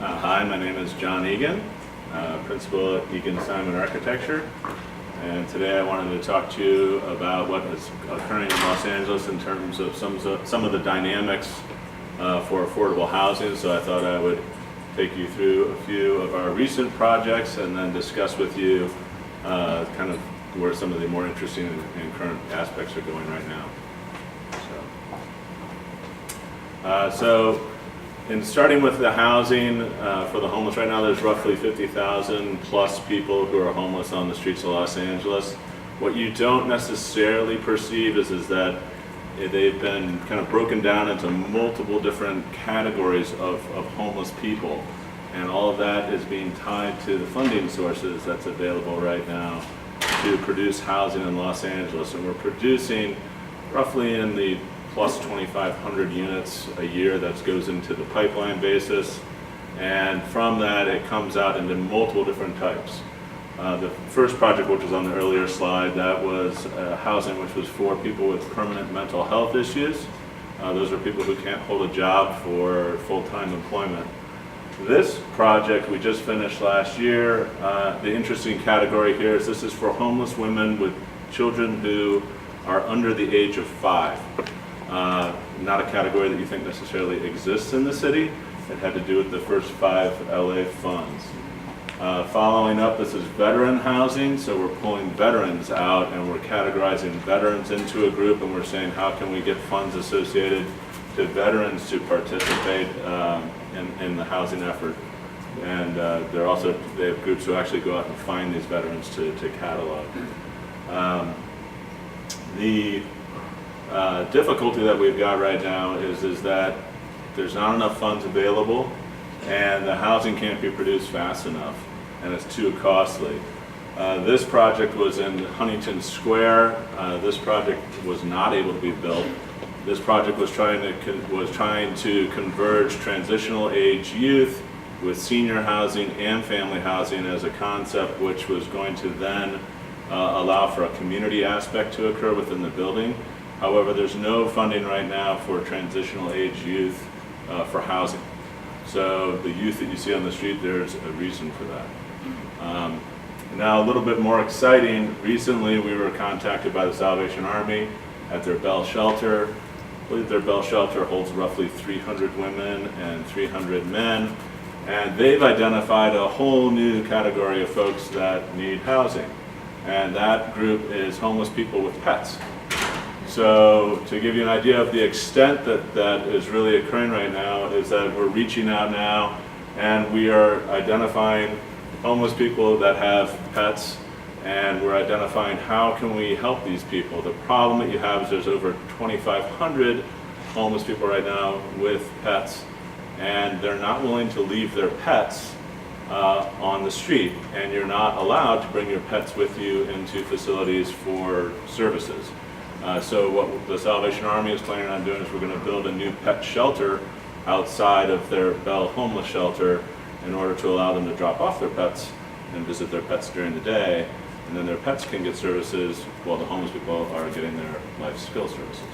Hi, my name is John Egan, principal at Egan Simon Architecture, and today I wanted to talk to you about what is occurring in Los Angeles in terms of some of the dynamics for affordable housing. So I thought I would take you through a few of our recent projects and then discuss with you kind of where some of the more interesting and current aspects are going right now. So in starting with the housing for the homeless, right now there's roughly 50,000 plus people who are homeless on the streets of Los Angeles. What you don't necessarily perceive is that they've been kind of broken down into multiple different categories of homeless people. And all of that is being tied to the funding sources that's available right now to produce housing in Los Angeles. And we're producing roughly in the plus 2,500 units a year that goes into the pipeline basis. And from that, it comes out into multiple different types. The first project, which was on the earlier slide, that was housing which was for people with permanent mental health issues. Those are people who can't hold a job for full-time employment. This project we just finished last year, the interesting category here is this is for homeless women with children who are under the age of 5. Not a category that you think necessarily exists in the city. It had to do with the first 5 LA funds. Following up, this is veteran housing, so we're pulling veterans out and we're categorizing veterans into a group, and we're saying how can we get funds associated to veterans to participate in the housing effort. And they have groups who actually go out and find these veterans to catalog. The difficulty that we've got right now is that there's not enough funds available and the housing can't be produced fast enough and it's too costly. This project was in Huntington Square. This project was not able to be built. This project was trying to converge transitional age youth with senior housing and family housing as a concept, which was going to then allow for a community aspect to occur within the building. However, there's no funding right now for transitional age youth for housing. So the youth that you see on the street, there's a reason for that. Now a little bit more exciting, recently we were contacted by the Salvation Army at their Bell Shelter. I believe their Bell Shelter holds roughly 300 women and 300 men. And they've identified a whole new category of folks that need housing. And that group is homeless people with pets. So to give you an idea of the extent that is really occurring right now is that we're reaching out now and we are identifying homeless people that have pets, and we're identifying how can we help these people. The problem that you have is there's over 2,500 homeless people right now with pets, and they're not willing to leave their pets on the street, and you're not allowed to bring your pets with you into facilities for services. So what the Salvation Army is planning on doing is we're going to build a new pet shelter outside of their Bell homeless shelter in order to allow them to drop off their pets and visit their pets during the day, and then their pets can get services while the homeless people are getting their life skill services.